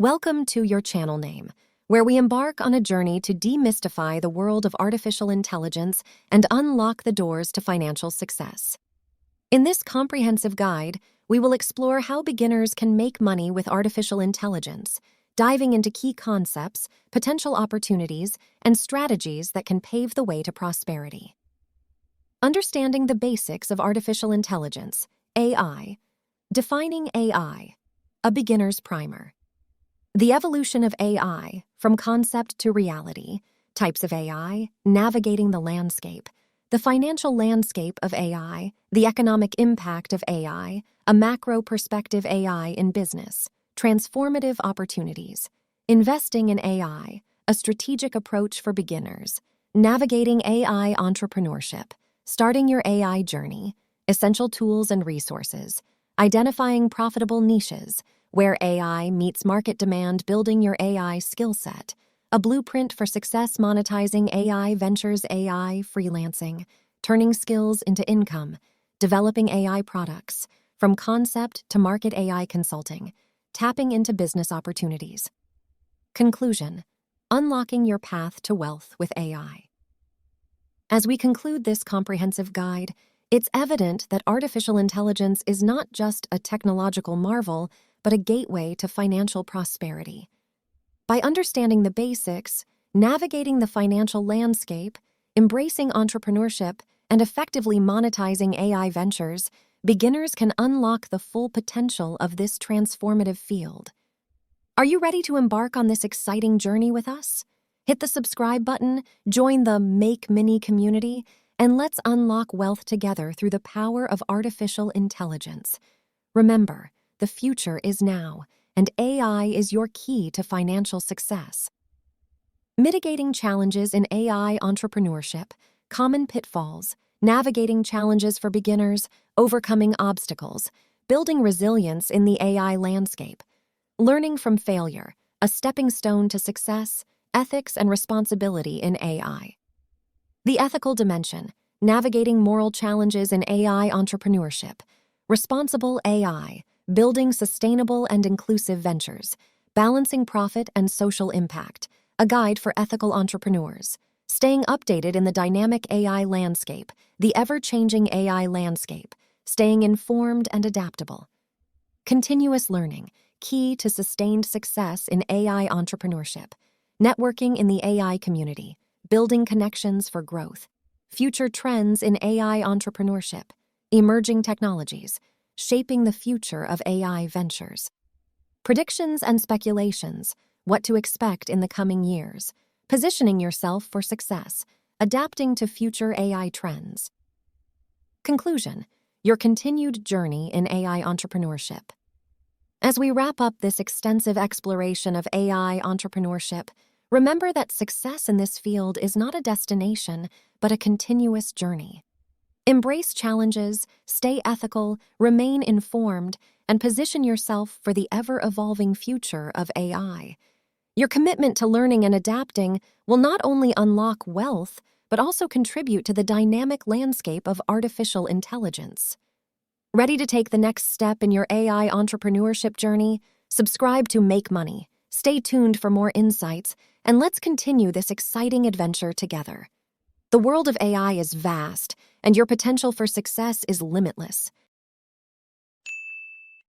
Welcome to your channel name, where we embark on a journey to demystify the world of artificial intelligence and unlock the doors to financial success. In this comprehensive guide, we will explore how beginners can make money with artificial intelligence, diving into key concepts, potential opportunities, and strategies that can pave the way to prosperity. Understanding the basics of artificial intelligence, AI. Defining AI, a beginner's primer. The evolution of AI, from concept to reality, types of AI, navigating the landscape, the financial landscape of AI, the economic impact of AI, a macro perspective AI in business, transformative opportunities, investing in AI, a strategic approach for beginners, navigating AI entrepreneurship, starting your AI journey, essential tools and resources, identifying profitable niches, where AI meets market demand, building your AI skill set, a blueprint for success monetizing AI ventures, AI freelancing, turning skills into income, developing AI products, from concept to market AI consulting, tapping into business opportunities. Conclusion: unlocking your path to wealth with AI. As we conclude this comprehensive guide, it's evident that artificial intelligence is not just a technological marvel, but a gateway to financial prosperity. By understanding the basics, navigating the financial landscape, embracing entrepreneurship, and effectively monetizing AI ventures, beginners can unlock the full potential of this transformative field. Are you ready to embark on this exciting journey with us? Hit the subscribe button, join the Make Mini community, and let's unlock wealth together through the power of artificial intelligence. Remember, the future is now, and AI is your key to financial success. Mitigating challenges in AI entrepreneurship, common pitfalls, navigating challenges for beginners, overcoming obstacles, building resilience in the AI landscape, learning from failure, a stepping stone to success, ethics and responsibility in AI. The ethical dimension, navigating moral challenges in AI entrepreneurship, responsible AI, building sustainable and inclusive ventures, balancing profit and social impact, a guide for ethical entrepreneurs, staying updated in the dynamic AI landscape, the ever-changing AI landscape, staying informed and adaptable. Continuous learning, key to sustained success in AI entrepreneurship, networking in the AI community, building connections for growth, future trends in AI entrepreneurship, emerging technologies, shaping the future of AI ventures. Predictions and speculations, what to expect in the coming years, positioning yourself for success, adapting to future AI trends. Conclusion: your continued journey in AI entrepreneurship. As we wrap up this extensive exploration of AI entrepreneurship, remember that success in this field is not a destination, but a continuous journey. Embrace challenges, stay ethical, remain informed, and position yourself for the ever-evolving future of AI. Your commitment to learning and adapting will not only unlock wealth, but also contribute to the dynamic landscape of artificial intelligence. Ready to take the next step in your AI entrepreneurship journey? Subscribe to Make Money. Stay tuned for more insights, and let's continue this exciting adventure together. The world of AI is vast, and your potential for success is limitless.